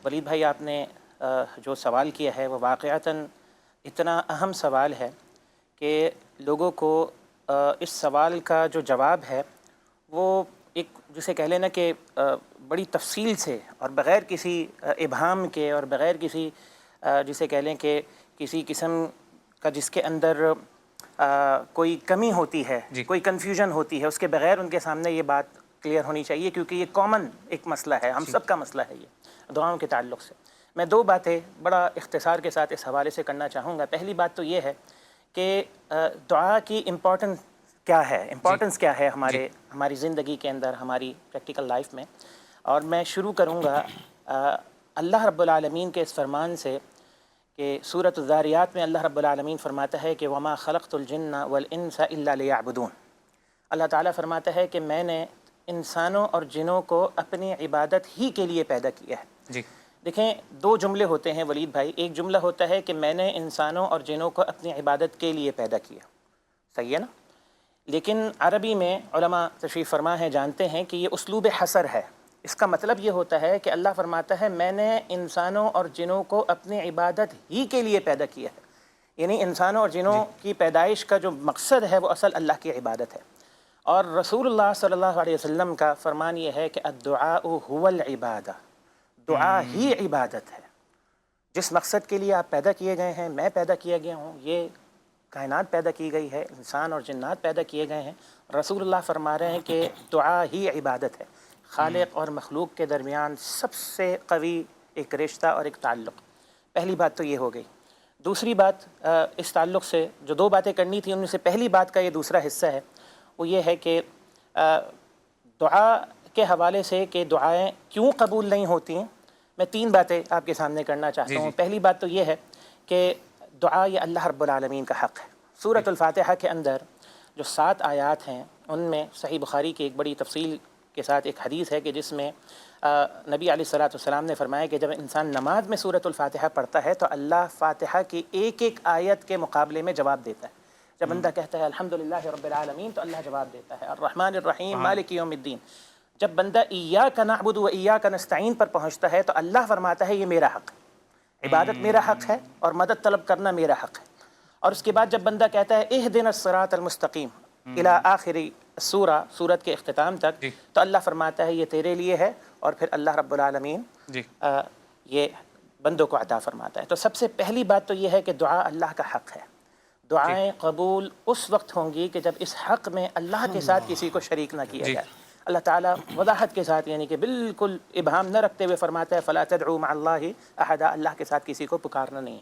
ولید بھائی آپ نے جو سوال کیا ہے وہ واقعتاً اتنا اہم سوال ہے کہ لوگوں کو اس سوال کا جو جواب ہے وہ ایک جسے کہہ لینا کہ بڑی تفصیل سے اور بغیر کسی ابہام کے اور بغیر کسی جسے کہہ لیں کہ کسی قسم کا جس کے اندر کوئی کمی ہوتی ہے کوئی کنفیوژن ہوتی ہے اس کے بغیر ان کے سامنے یہ بات کلیئر ہونی چاہیے، کیونکہ یہ کامن ایک مسئلہ ہے، ہم سب کا مسئلہ ہے یہ دعاؤں کے تعلق سے۔ میں دو باتیں بڑا اختصار کے ساتھ اس حوالے سے کرنا چاہوں گا۔ پہلی بات تو یہ ہے کہ دعا کی امپورٹنس کیا ہے ہماری زندگی کے اندر، ہماری پریکٹیکل لائف میں، اور میں شروع کروں گا اللہ رب العالمین کے اس فرمان سے کہ سورۃ الذاریات میں اللہ رب العالمین فرماتا ہے کہ وما خلقت الجن والانس الا لیعبدون۔ اللہ تعالیٰ فرماتا ہے کہ میں نے انسانوں اور جنوں کو اپنی عبادت ہی کے لیے پیدا کیا ہے۔ دیکھیں، دو جملے ہوتے ہیں ولید بھائی، ایک جملہ ہوتا ہے کہ میں نے انسانوں اور جنوں کو اپنی عبادت کے لیے پیدا کیا، صحیح ہے نا؟ لیکن عربی میں علماء تشریف فرما ہیں جانتے ہیں کہ یہ اسلوب حصر ہے۔ اس کا مطلب یہ ہوتا ہے کہ اللہ فرماتا ہے میں نے انسانوں اور جنوں کو اپنی عبادت ہی کے لیے پیدا کیا ہے، یعنی انسانوں اور جنوں کی پیدائش کا جو مقصد ہے وہ اصل اللہ کی عبادت ہے۔ اور رسول اللہ صلی اللہ علیہ وسلم کا فرمان یہ ہے کہ الدعاء هو العبادہ، دعا ہی عبادت ہے۔ جس مقصد کے لیے آپ پیدا کیے گئے ہیں، میں پیدا کیا گیا ہوں، یہ کائنات پیدا کی گئی ہے، انسان اور جنات پیدا کیے گئے ہیں، رسول اللہ فرما رہے ہیں کہ دعا ہی عبادت ہے۔ خالق اور مخلوق کے درمیان سب سے قوی ایک رشتہ اور ایک تعلق۔ پہلی بات تو یہ ہو گئی۔ دوسری بات اس تعلق سے جو دو باتیں کرنی تھیں ان میں سے پہلی بات کا یہ دوسرا حصہ ہے، وہ یہ ہے کہ دعا کے حوالے سے کہ دعائیں کیوں قبول نہیں ہوتی ہیں، میں تین باتیں آپ کے سامنے کرنا چاہتا ہوں۔ پہلی بات تو یہ ہے کہ دعا یہ اللہ رب العالمین کا حق ہے۔ سورۃ الفاتحہ کے اندر جو 7 آیات ہیں ان میں صحیح بخاری کی ایک بڑی تفصیل کے ساتھ ایک حدیث ہے کہ جس میں نبی علیہ الصلوۃ والسلام نے فرمایا کہ جب انسان نماز میں سورۃ الفاتحہ پڑھتا ہے تو اللہ فاتحہ کی ایک ایک آیت کے مقابلے میں جواب دیتا ہے۔ جب بندہ کہتا ہے الحمدللہ رب العالمین تو اللہ جواب دیتا ہے الرحمن الرحیم مالک یوم الدین۔ جب بندہ ایاک نعبد و ایاک نستعین پر پہنچتا ہے تو اللہ فرماتا ہے یہ میرا حق ہے، عبادت میرا حق ہے اور مدد طلب کرنا میرا حق ہے۔ اور اس کے بعد جب بندہ کہتا ہے اہدنا الصراط المستقیم الی آخر سورہ، سورت کے اختتام تک، تو اللہ فرماتا ہے یہ تیرے لیے ہے، اور پھر اللہ رب العالمین یہ بندوں کو عطا فرماتا ہے۔ تو سب سے پہلی بات تو یہ ہے کہ دعا اللہ کا حق ہے۔ دعائیں قبول اس وقت ہوں گی کہ جب اس حق میں اللہ کے ساتھ کسی کو شریک نہ کیا جائے۔ اللہ تعالیٰ وضاحت کے ساتھ یعنی کہ بالکل ابہام نہ رکھتے ہوئے فرماتا ہے فلا تدعوا مع اللہ احدا، اللہ کے ساتھ کسی کو پکارنا نہیں۔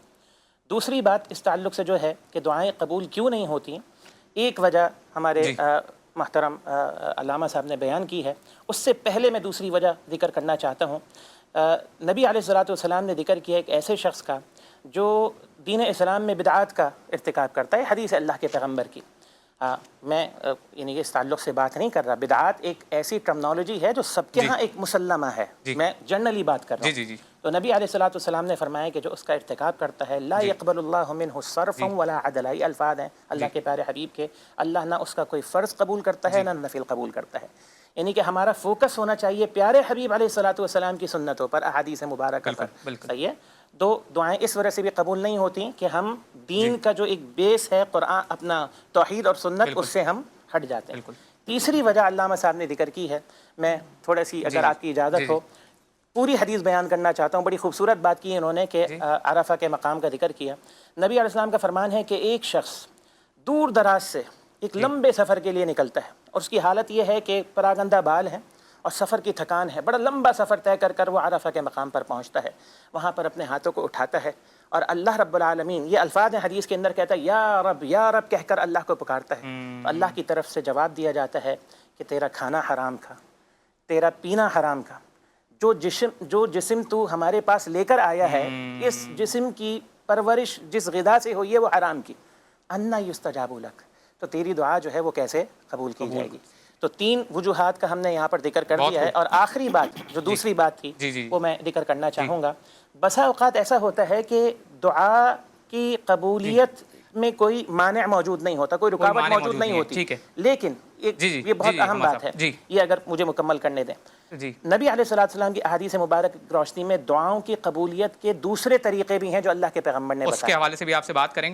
دوسری بات اس تعلق سے جو ہے کہ دعائیں قبول کیوں نہیں ہوتی، ایک وجہ ہمارے محترم علامہ صاحب نے بیان کی ہے، اس سے پہلے میں دوسری وجہ ذکر کرنا چاہتا ہوں۔ نبی علیہ الصلوۃ والسلام نے ذکر کیا ایک ایسے شخص کا جو دین اسلام میں بدعات کا ارتکاب کرتا ہے، حدیث اللہ کے پیغمبر کی۔ میں یعنی اس تعلق سے بات نہیں کر رہا، بدعات ایک ایسی ٹرمنالوجی ہے جو سب کے ہاں ایک مسلمہ ہے، میں جنرلی بات کر رہا ہوں۔ تو نبی علیہ الصلوۃ والسلام نے فرمایا کہ جو اس کا ارتکاب کرتا ہے لا يقبل اللہ منہ صرفا ولا عدلا، یہ الفاظ ہیں اللہ کے پیارے حبیب کے، اللہ نہ اس کا کوئی فرض قبول کرتا ہے نہ نفل قبول کرتا ہے۔ یعنی کہ ہمارا فوکس ہونا چاہیے پیارے حبیب علیہ الصلوۃ والسلام کی سنتوں پر، احادیث مبارکہ پر، صحیح ہے؟ دو دعائیں اس وجہ سے بھی قبول نہیں ہوتی کہ ہم دین کا جو ایک بیس ہے قرآن، اپنا توحید اور سنت، اس سے ہم ہٹ جاتے ہیں۔ تیسری وجہ علامہ صاحب نے ذکر کی ہے، میں تھوڑا سی اگر آپ کی اجازت ہو پوری حدیث بیان کرنا چاہتا ہوں۔ بڑی خوبصورت بات کی انہوں نے کہ عرفہ کے مقام کا ذکر کیا۔ نبی علیہ السلام کا فرمان ہے کہ ایک شخص دور دراز سے ایک لمبے سفر کے لیے نکلتا ہے اور اس کی حالت یہ ہے کہ پراگندہ بال ہے اور سفر کی تھکان ہے، بڑا لمبا سفر طے کر کر وہ عرفہ کے مقام پر پہنچتا ہے، وہاں پر اپنے ہاتھوں کو اٹھاتا ہے اور اللہ رب العالمین، یہ الفاظ ہیں حدیث کے اندر، کہتا ہے یا رب کہہ کر اللہ کو پکارتا ہے، تو اللہ کی طرف سے جواب دیا جاتا ہے کہ تیرا کھانا حرام تھا، تیرا پینا حرام تھا، جو جسم تو ہمارے پاس لے کر آیا ہے، اس جسم کی پرورش جس غذا سے ہوئی ہے وہ حرام کی، انا یستجاب لک، تو تیری دعا جو ہے وہ کیسے قبول کی جائے گی۔ تو تین وجوہات کا ہم نے یہاں پر ذکر کر دیا ہے، اور آخری بات جو دوسری بات تھی وہ میں ذکر کرنا چاہوں گا۔ بسا اوقات ایسا ہوتا ہے کہ دعا کی قبولیت میں کوئی مانع موجود نہیں ہوتا، کوئی رکاوٹ موجود نہیں ہوتی، لیکن یہ بہت اہم بات ہے، یہ اگر مجھے مکمل کرنے دیں. نبی علیہ السلام کی احادیث مبارک کی روشنی میں دعاؤں کی قبولیت کے دوسرے طریقے بھی ہیں جو اللہ کے پیغمبر نے بتائے. اس کے حوالے سے بھی آپ سے بات کریں گے.